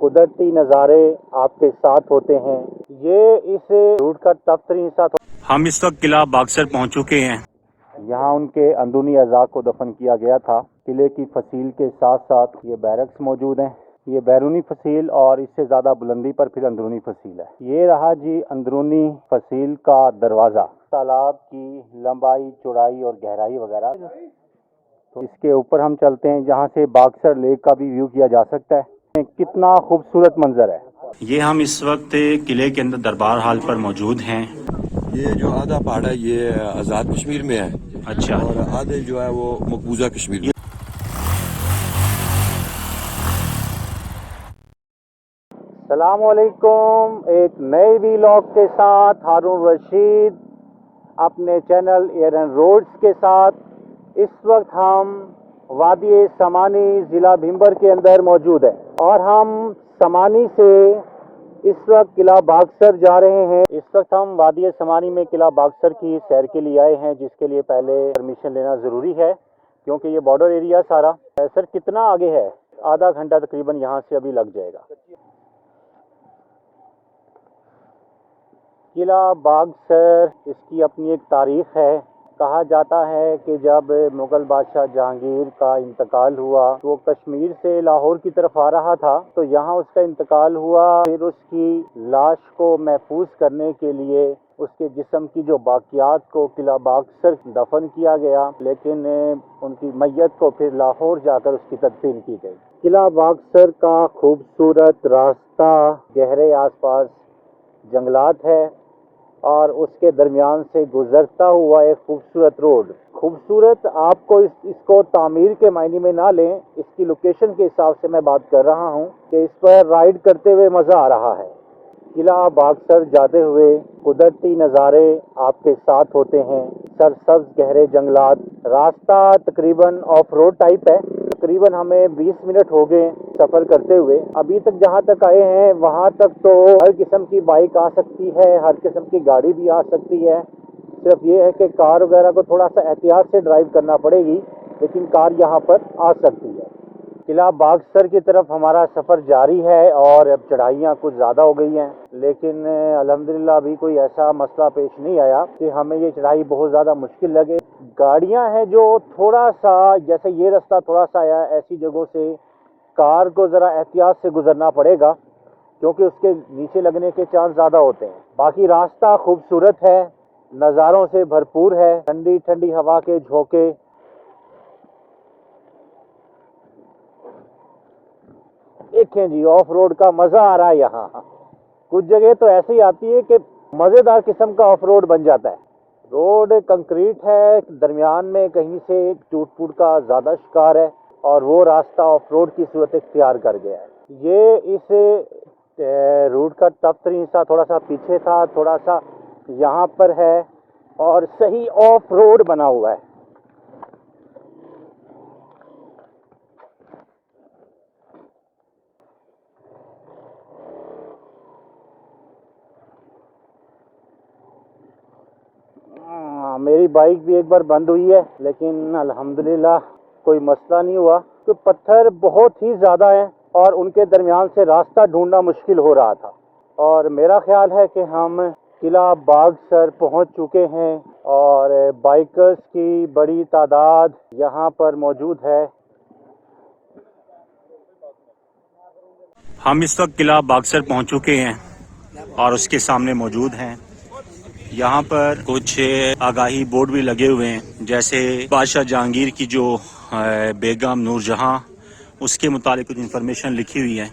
कुदरती नज़ारे आपके साथ होते हैं। ये इस रूट का टफ तरीन हिस्सा था। हम इस वक्त किला बागसर पहुंच चुके हैं। यहाँ उनके अंदरूनी अज़ा को दफन किया गया था। किले की फसील के साथ साथ ये बैरक्स मौजूद हैं। ये बैरूनी फसील और इससे ज़्यादा बुलंदी पर फिर अंदरूनी फसील है। ये रहा जी अंदरूनी फसील का दरवाज़ा। तालाब की लंबाई, चौड़ाई और गहराई वगैरह, तो इसके ऊपर हम चलते हैं जहाँ से बागसर लेक का भी व्यू किया जा सकता है। कितना खूबसूरत मंजर है। ये हम इस वक्त किले के अंदर दरबार हाल पर मौजूद हैं। ये जो आधा पहाड़ है ये आज़ाद कश्मीर में है। अच्छा। और आधे जो है वो मकबूजा कश्मीर में। अस्सलामुअलैकुम। एक नए वीलॉग के साथ हारून रशीद अपने चैनल एयर एंड रोड्स के साथ। इस वक्त हम वादी समानी ज़िला भिम्बर के अंदर मौजूद हैं और हम समानी से इस वक्त किला बागसर जा रहे हैं। इस वक्त हम वादी समानी में किला बागसर की सैर के लिए आए हैं, जिसके लिए पहले परमिशन लेना ज़रूरी है क्योंकि ये बॉर्डर एरिया सारा। सर कितना आगे है? आधा घंटा तकरीबन यहाँ से अभी लग जाएगा। किला बागसर, इसकी अपनी एक तारीख़ है। कहा जाता है कि जब मुग़ल बादशाह जहांगीर का इंतकाल हुआ तो वो कश्मीर से लाहौर की तरफ आ रहा था, तो यहाँ उसका इंतकाल हुआ। फिर उसकी लाश को महफूज करने के लिए उसके जिस्म की जो बाकियात को किला बागसर दफन किया गया, लेकिन उनकी मैयत को फिर लाहौर जाकर उसकी तदफीन की गई। किला बागसर का खूबसूरत रास्ता, गहरे आसपास जंगलात है और उसके दरमियान से गुजरता हुआ एक खूबसूरत रोड। खूबसूरत आपको इसको तामीर के मायने में ना लें, इसकी लोकेशन के हिसाब से मैं बात कर रहा हूँ कि इस पर राइड करते हुए मज़ा आ रहा है। किला बागसर जाते हुए कुदरती नज़ारे आपके साथ होते हैं। सरसब्ज गहरे जंगलात, रास्ता तकरीबन ऑफ रोड टाइप है। तकरीबन हमें 20 मिनट हो गए सफ़र करते हुए। अभी तक जहाँ तक आए हैं वहाँ तक तो हर किस्म की बाइक आ सकती है, हर किस्म की गाड़ी भी आ सकती है। सिर्फ ये है कि कार वगैरह को थोड़ा सा एहतियात से ड्राइव करना पड़ेगी, लेकिन कार यहाँ पर आ सकती है। किला बागसर की तरफ हमारा सफ़र जारी है और अब चढ़ाइयाँ कुछ ज़्यादा हो गई हैं, लेकिन अल्हम्दुलिल्लाह अभी कोई ऐसा मसला पेश नहीं आया कि हमें ये चढ़ाई बहुत ज़्यादा मुश्किल लगे। गाड़ियाँ हैं जो थोड़ा सा, जैसे ये रास्ता थोड़ा सा आया, ऐसी जगहों से कार को ज़रा एहतियात से गुजरना पड़ेगा क्योंकि उसके नीचे लगने के चांस ज़्यादा होते हैं। बाकी रास्ता खूबसूरत है, नज़ारों से भरपूर है, ठंडी ठंडी हवा के झोंके। देखें जी, ऑफ रोड का मज़ा आ रहा है यहाँ। कुछ जगह तो ऐसी आती है कि मज़ेदार किस्म का ऑफ रोड बन जाता है। रोड कंक्रीट है, दरमियान में कहीं से टूट फूट का ज़्यादा शिकार है और वो रास्ता ऑफ रोड की सूरत इख्तियार कर गया है। ये इस रूट का टफ तरीन हिस्सा थोड़ा सा पीछे था, थोड़ा सा यहाँ पर है और सही ऑफ रोड बना हुआ है। मेरी बाइक भी एक बार बंद हुई है, लेकिन अल्हम्दुलिल्लाह कोई मसला नहीं हुआ। तो पत्थर बहुत ही ज़्यादा हैं और उनके दरमियान से रास्ता ढूंढना मुश्किल हो रहा था। और मेरा ख्याल है कि हम किला बागसर पहुंच चुके हैं और बाइकर्स की बड़ी तादाद यहाँ पर मौजूद है। हम इस वक्त किला बागसर पहुंच चुके हैं और उसके सामने मौजूद हैं। यहाँ पर कुछ आगाही बोर्ड भी लगे हुए हैं, जैसे बादशाह जहांगीर की जो बेगम नूरजहां, उसके मुतालिक कुछ इन्फॉर्मेशन लिखी हुई है।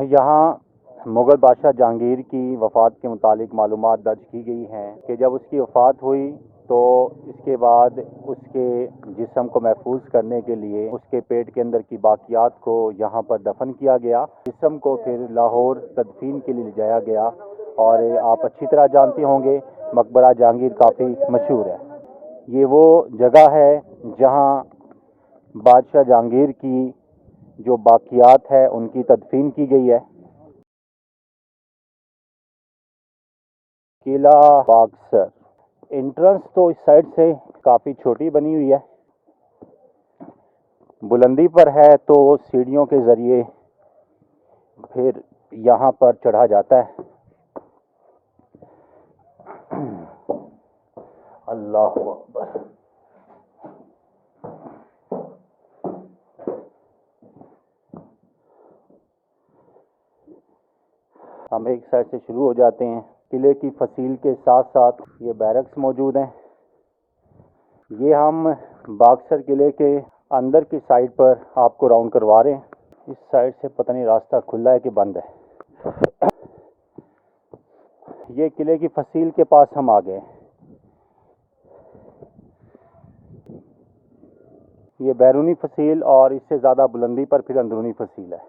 यहाँ मुग़ल बादशाह जहांगीर की वफ़ात के मुतालिक मालूमात दर्ज की गई हैं कि जब उसकी वफ़ात हुई तो इसके बाद उसके जिस्म को महफूज करने के लिए उसके पेट के अंदर की बाकियात को यहाँ पर दफन किया गया। जिस्म को फिर लाहौर तदफीन के लिए ले जाया गया और आप अच्छी तरह जानते होंगे मकबरा जहांगीर काफ़ी मशहूर है। ये वो जगह है जहाँ बादशाह जहांगीर की जो बाकियात है उनकी तदफीन की गई है। किला बागसर एंट्रेंस तो इस साइड से काफ़ी छोटी बनी हुई है, बुलंदी पर है तो सीढ़ियों के ज़रिए फिर यहाँ पर चढ़ा जाता है। अल्लाह अकबर। हम एक साइड से शुरू हो जाते हैं। किले की फसील के साथ साथ ये बैरक्स मौजूद हैं। ये हम बाक्सर किले के अंदर की साइड पर आपको राउंड करवा रहे हैं। इस साइड से पता नहीं रास्ता खुला है कि बंद है। ये किले की फसील के पास हम आ गए। ये बैरूनी फसील और इससे ज़्यादा बुलंदी पर फिर अंदरूनी फसील है।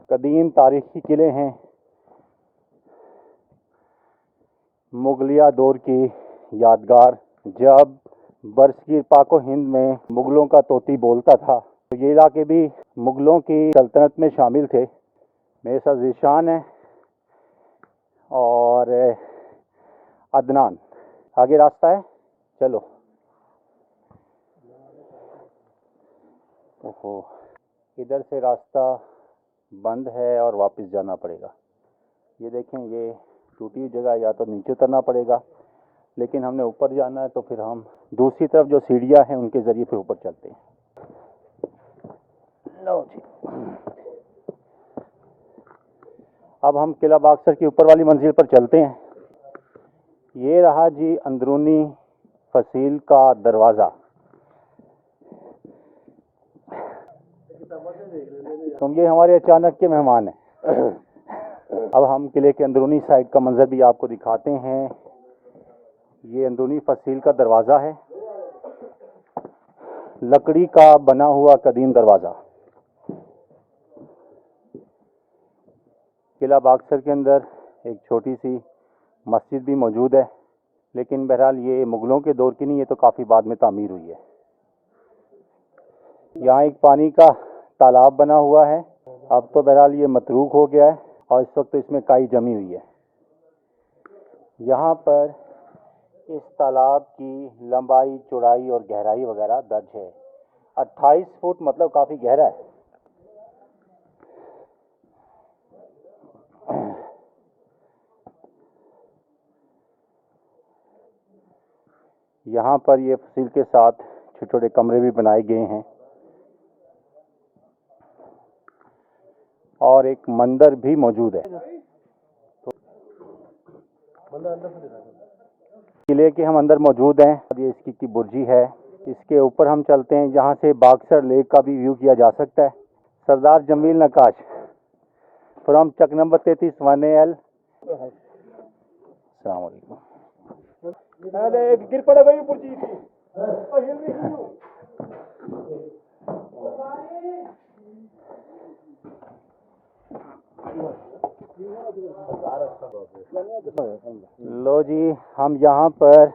कदीम तारीखी किले हैं। मुगलिया दौर की यादगार। जब बरसगीर पाको हिंद में मुगलों का तोती बोलता था तो ये इलाके भी मुगलों की सल्तनत में शामिल थे। मेरे साथ ज़ीशान है और अदनान। आगे रास्ता है, चलो। ओहो, इधर से रास्ता बंद है और वापस जाना पड़ेगा। ये देखें, ये टूटी हुई जगह, या तो नीचे उतरना पड़ेगा, लेकिन हमने ऊपर जाना है तो फिर हम दूसरी तरफ जो सीढ़ियाँ हैं उनके ज़रिए फिर ऊपर चलते हैं। लो जी, अब हम किला बाक्सर की ऊपर वाली मंजिल पर चलते हैं। ये रहा जी अंदरूनी फसील का दरवाज़ा। तुम ये हमारे अचानक के मेहमान हैं। अब हम किले के अंदरूनी साइड का मंजर भी आपको दिखाते हैं। ये अंदरूनी फसील का दरवाज़ा है, लकड़ी का बना हुआ कदीम दरवाज़ा। किला बाक्सर के अंदर एक छोटी सी मस्जिद भी मौजूद है, लेकिन बहरहाल ये मुग़लों के दौर की नहीं, ये तो काफ़ी बाद में तामीर हुई है। यहाँ एक पानी का तालाब बना हुआ है। अब तो बहरहाल ये मतरूक हो गया है और इस वक्त तो इसमें काई जमी हुई है। यहाँ पर इस तालाब की लंबाई, चौड़ाई और गहराई वगैरह दर्ज है। 28 फुट, मतलब काफ़ी गहरा है। यहाँ पर ये फसील के साथ छोटे छोटे कमरे भी बनाए गए हैं और एक मंदिर भी मौजूद है। किले के हम अंदर मौजूद हैं। ये इसकी की बुर्जी है। इसके ऊपर हम चलते हैं, जहाँ से बाक्सर लेक का भी व्यू किया जा सकता है। Sardar Jamil Naqqash from Chak number 33 1AL। अस्सलाम वालेकुम। गिर पड़ेगा ये बुर्जी थी। लो जी, हम यहाँ पर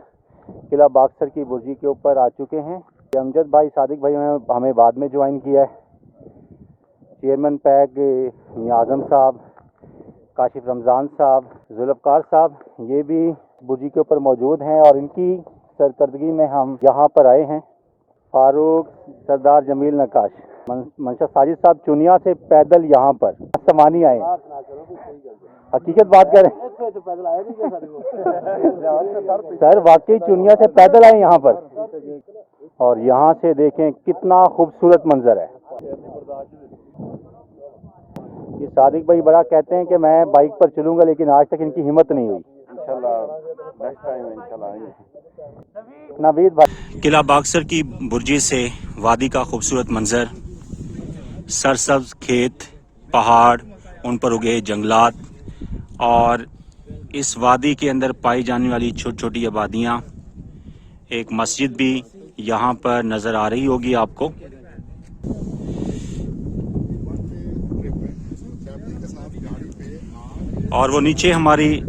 किला बाक्सर की बुर्जी के ऊपर आ चुके हैं। अमजद भाई, सादिक भाई हमें बाद में ज्वाइन किया है। चेयरमैन पैक आज़म साहब, काशिफ रमज़ान साहब, जुल्फ़कार साहब, ये भी बुर्जी के ऊपर मौजूद हैं और इनकी सरकर्दगी में हम यहाँ पर आए हैं। फारूक, सरदार जमील नक्काश, मंशा साजिद साहब चुनिया से पैदल यहाँ पर समानी आए। हकीकत बात करें सर, वाकई चुनिया से पैदल आए यहाँ पर, और यहाँ से देखें कितना खूबसूरत मंजर है। ये सादिक भाई बड़ा कहते हैं कि मैं बाइक पर चलूँगा, लेकिन आज तक इनकी हिम्मत नहीं हुई। इंशाल्लाह नेक्स्ट टाइम इंशाल्लाह। नवीद भाई, किला बाक्सर की बुर्जी से वादी का खूबसूरत मंजर, सरसब्ज खेत, पहाड़, उन पर उगे जंगलात और इस वादी के अंदर पाई जाने वाली छोटी छोटी आबादियाँ। एक मस्जिद भी यहाँ पर नज़र आ रही होगी आपको। और वो नीचे हमारी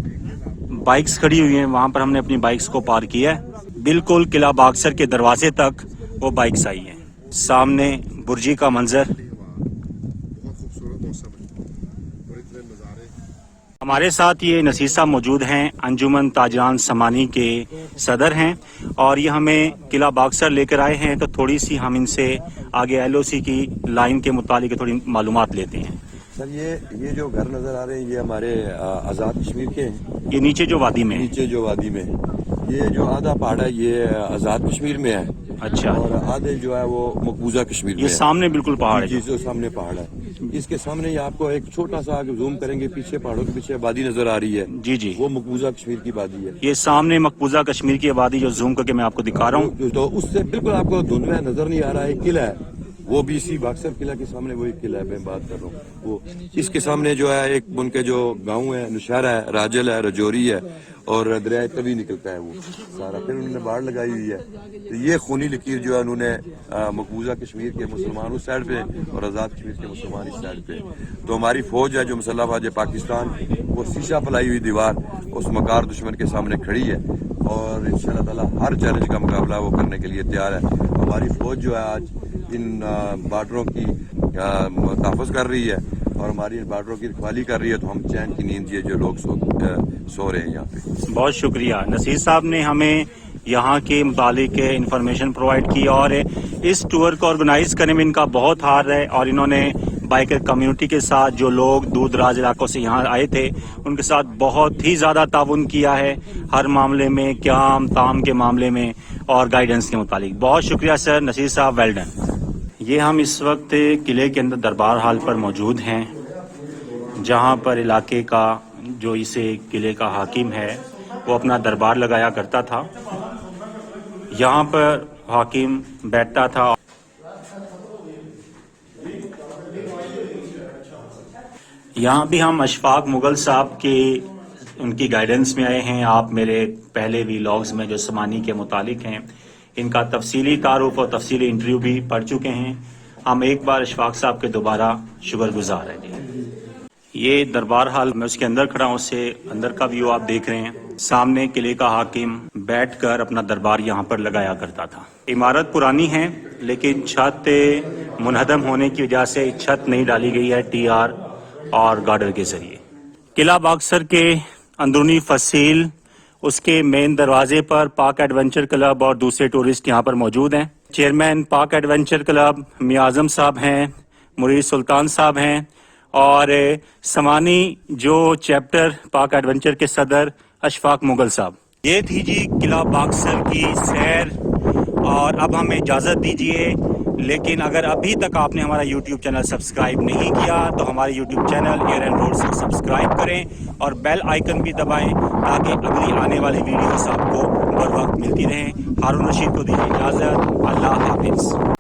बाइक्स खड़ी हुई हैं, वहाँ पर हमने अपनी बाइक्स को पार किया है। बिल्कुल किला बाक्सर के दरवाजे तक वो बाइक्स आई हैं। सामने बुर्जी का मंजर। हमारे साथ ये नसीर साहब मौजूद हैं, अंजुमन ताजरान समानी के सदर हैं, और ये हमें किला बाक्सर लेकर आए हैं। तो थोड़ी सी हम इनसे आगे LOC की लाइन के मुतालिक थोड़ी मालूमात लेते हैं। सर ये जो घर नजर आ रहे हैं ये हमारे आज़ाद कश्मीर के हैं। ये नीचे जो वादी में है। नीचे जो वादी में ये जो आधा पहाड़ है ये आज़ाद कश्मीर में है। अच्छा। और आधे जो है वो मकबूजा कश्मीर में ये है। सामने बिल्कुल पहाड़ है। जी जो सामने पहाड़ है, इसके सामने ये आपको एक छोटा सा आगे जूम करेंगे, पीछे पहाड़ों के पीछे वादी नजर आ रही है। जी जी। वो मकबूजा कश्मीर की वादी है। ये सामने मकबूजा कश्मीर की आबादी जो जूम करके मैं आपको दिखा रहा हूँ। तो उससे बिल्कुल आपको धुंध में नजर नहीं आ रहा है, किला है वो भी इसी बाक्सर किला के सामने वो एक किला है मैं बात कर रहा हूँ। वो इसके सामने जो है एक उनके जो गांव है, नौशहरा है, राजल है, रजौरी है और दरिया तवी निकलता है वो सारा। फिर उन्होंने बाढ़ लगाई हुई है। तो ये खूनी लकीर जो है उन्होंने मकबूजा कश्मीर के मुसलमान उस साइड पे और आज़ाद कश्मीर के मुसलमान इस साइड पे। तो हमारी फौज है जो मुसल्लह फौज पाकिस्तान, वो शीशा फैलाई हुई दीवार उस मकार दुश्मन के सामने खड़ी है और इंशाअल्लाह ताला हर चैलेंज का मुकाबला वो करने के लिए तैयार है। हमारी फौज जो है आज इन बार्डरों की तहफ़्फ़ुज़ कर रही है और हमारी इन बार्डरों की रखवाली कर रही है। तो हम चैन की नींद ये जो लोग सो रहे हैं यहाँ पे। बहुत शुक्रिया नसीर साहब ने हमें यहाँ के मुतालिक इंफॉर्मेशन प्रोवाइड की और इस टूर को ऑर्गेनाइज करने में इनका बहुत हाथ है। और इन्होंने बाइकर कम्युनिटी के साथ जो लोग दूर दराज इलाकों से यहाँ आए थे उनके साथ बहुत ही ज़्यादा ताउन किया है हर मामले में, क़याम ताम के मामले में और गाइडेंस के मुतालिक। बहुत शुक्रिया सर नसीर साहब, वेल डन। ये हम इस वक्त किले के अंदर दरबार हाल पर मौजूद हैं जहाँ पर इलाके का जो इसे किले का हाकिम है वो अपना दरबार लगाया करता था। यहाँ पर हाकिम बैठता था। यहाँ भी हम अशफाक मुगल साहब के उनकी गाइडेंस में आए हैं। आप मेरे पहले व्लॉग्स में जो समानी के मुतालिक हैं इनका तफसीली तारुफ और तफसीली इंटरव्यू भी पढ़ चुके हैं। हम एक बार अशफाक साहब के दोबारा शुक्रगुजार हैं जी। ये दरबार हाल मैं उसके अंदर खड़ा हूँ, उससे अंदर का व्यू आप देख रहे हैं। सामने किले का हाकिम बैठकर अपना दरबार यहाँ पर लगाया करता था। इमारत पुरानी है लेकिन छत मुनहदम होने की वजह से छत नहीं डाली गई है TR और गार्डर के जरिए। किला बाक्सर के अंदरूनी फसील उसके मेन दरवाजे पर पाक एडवेंचर क्लब और दूसरे टूरिस्ट यहाँ पर मौजूद हैं। चेयरमैन पाक एडवेंचर क्लब मियां आज़म साहब हैं, मुरीद सुल्तान साहब हैं और समानी जो चैप्टर पाक एडवेंचर के सदर अशफाक मुगल साहब। ये थी जी किला बाक्सर की सैर और अब हमें इजाज़त दीजिए। लेकिन अगर अभी तक आपने हमारा YouTube चैनल सब्सक्राइब नहीं किया तो हमारे YouTube channel Air and Roads को सब्सक्राइब करें और बेल आइकन भी दबाएं ताकि अगली आने वाली वीडियोस आपको बर वक्त मिलती रहें। हारून रशीद को दीजिए इजाज़त। अल्लाह हाफिज़।